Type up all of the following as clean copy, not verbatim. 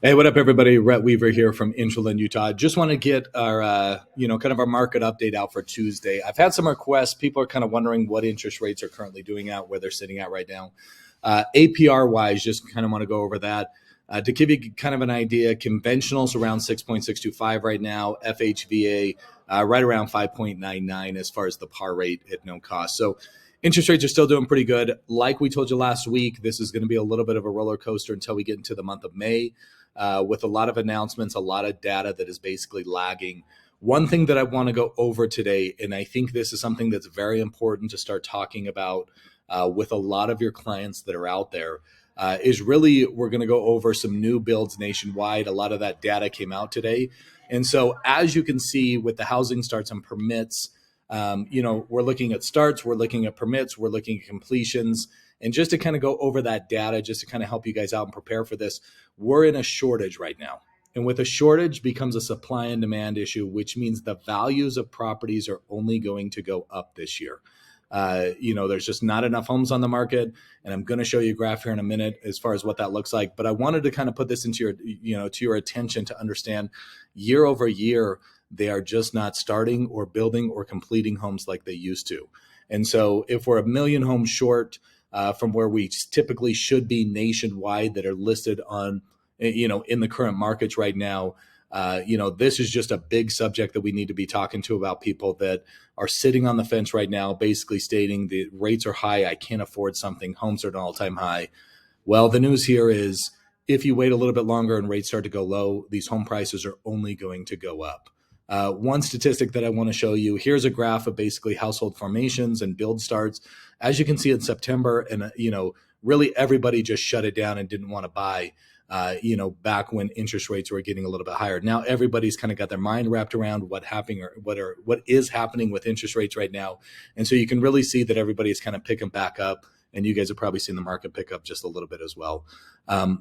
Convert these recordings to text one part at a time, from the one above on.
Hey, what up, everybody? Rhett Weaver here from Inchland, Utah. Just want to get our, kind of our market update out for Tuesday. I've had some requests. People are kind of wondering what interest rates are currently doing out, where they're sitting at right now. APR wise, just kind of want to go over that. To give you kind of an idea, conventionals around 6.625 right now, FHVA right around 5.99 as far as the par rate at no cost. So interest rates are still doing pretty good. Like we told you last week, this is going to be a little bit of a roller coaster until we get into the month of May with a lot of announcements, a lot of data that is basically lagging. One thing that I want to go over today, and I think this is something that's very important to start talking about with a lot of your clients that are out there, is really we're going to go over some new builds nationwide. A lot of that data came out today. And so, as you can see, with the housing starts and permits, we're looking at starts, we're looking at permits, we're looking at completions. And just to kind of go over that data, just to kind of help you guys out and prepare for this, we're in a shortage right now. And with a shortage becomes a supply and demand issue, which means the values of properties are only going to go up this year. There's just not enough homes on the market, and I'm going to show you a graph here in a minute as far as what that looks like. But I wanted to kind of put this into your attention to understand year over year they are just not starting or building or completing homes like they used to. And so if we're a million homes short from where we typically should be nationwide that are listed on, in the current markets right now, this is just a big subject that we need to be talking to about people that are sitting on the fence right now, basically stating the rates are high, I can't afford something, homes are at an all-time high. Well, the news here is if you wait a little bit longer and rates start to go low, these home prices are only going to go up. One statistic that I want to show you, here's a graph of basically household formations and build starts. As you can see in September, and really everybody just shut it down and didn't want to buy, back when interest rates were getting a little bit higher. Now everybody's kind of got their mind wrapped around what is happening with interest rates right now. And so you can really see that everybody's kind of picking back up, and you guys have probably seen the market pick up just a little bit as well.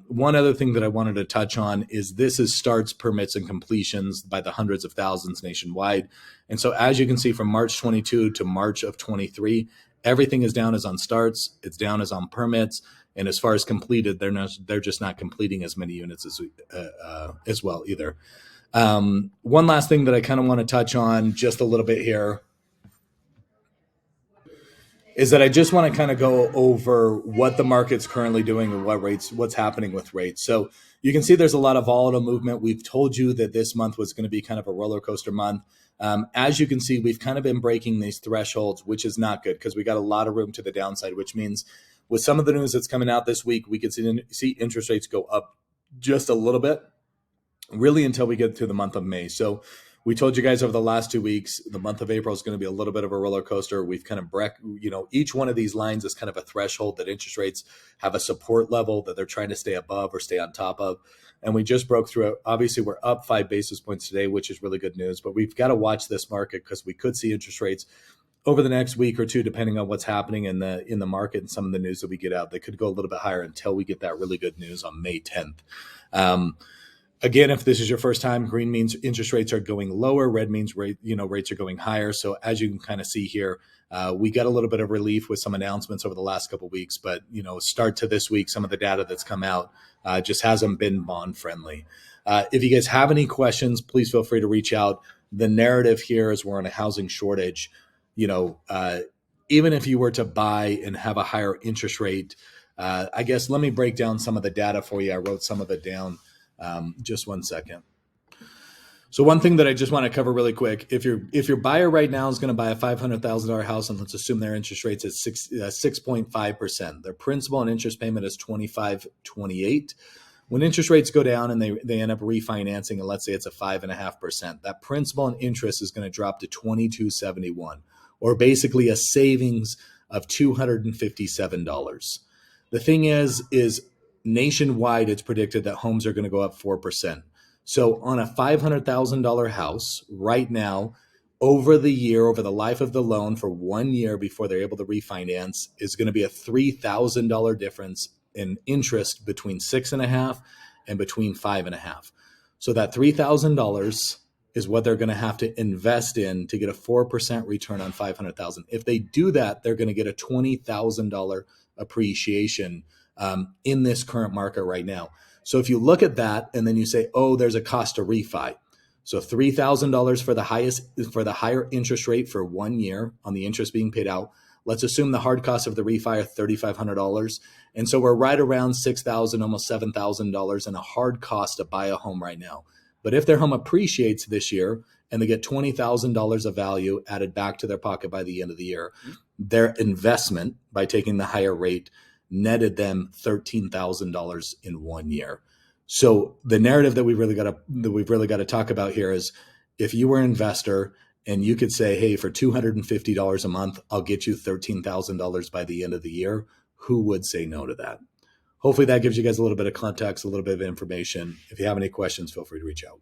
One other thing that I wanted to touch on is this is starts, permits, and completions by the hundreds of thousands nationwide. And so as you can see from March 22 to March of 23, everything is down as on starts, it's down as on permits. And as far as completed, they're just not completing as many units as well either. One last thing that I kind of want to touch on just a little bit here is that I just want to kind of go over what the market's currently doing and what's happening with rates. So you can see there's a lot of volatile movement. We've told you that this month was going to be kind of a roller coaster month. As you can see, we've kind of been breaking these thresholds, which is not good because we got a lot of room to the downside, which means with some of the news that's coming out this week, we could see interest rates go up just a little bit, really until we get to the month of May. So we told you guys over the last 2 weeks, the month of April is going to be a little bit of a roller coaster. We've kind of, each one of these lines is kind of a threshold that interest rates have a support level that they're trying to stay above or stay on top of. And we just broke through it. Obviously, we're up 5 basis points today, which is really good news. But we've got to watch this market because we could see interest rates over the next week or two, depending on what's happening in the market and some of the news that we get out. They could go a little bit higher until we get that really good news on May 10th. Again, if this is your first time, green means interest rates are going lower. Red means rates are going higher. So as you can kind of see here, we got a little bit of relief with some announcements over the last couple of weeks. But start to this week, some of the data that's come out just hasn't been bond friendly. If you guys have any questions, please feel free to reach out. The narrative here is we're in a housing shortage. Even if you were to buy and have a higher interest rate, I guess let me break down some of the data for you. I wrote some of it down. Just one second. So one thing that I just want to cover really quick, if your buyer right now is going to buy a $500,000 house, and let's assume their interest rate's at 6.5%, their principal and interest payment is 25.28. When interest rates go down and they end up refinancing, and let's say it's a 5.5%, that principal and interest is going to drop to 22.71, or basically a savings of $257. The thing is nationwide, it's predicted that homes are going to go up 4%. So on a $500,000 house right now, over the life of the loan for 1 year before they're able to refinance, is going to be a $3,000 difference in interest between 6.5 and between 5.5. So that $3,000 is what they're going to have to invest in to get a 4% return on 500,000. If they do that, they're going to get a $20,000 appreciation in this current market right now. So if you look at that and then you say, oh, there's a cost to refi. So $3,000 for the higher interest rate for 1 year on the interest being paid out. Let's assume the hard cost of the refi are $3,500. And so we're right around $6,000, almost $7,000 in a hard cost to buy a home right now. But if their home appreciates this year and they get $20,000 of value added back to their pocket by the end of the year, their investment by taking the higher rate netted them $13,000 in 1 year. So the narrative that we've really got to talk about here is, if you were an investor and you could say, hey, for $250 a month, I'll get you $13,000 by the end of the year, who would say no to that? Hopefully that gives you guys a little bit of context, a little bit of information. If you have any questions, feel free to reach out.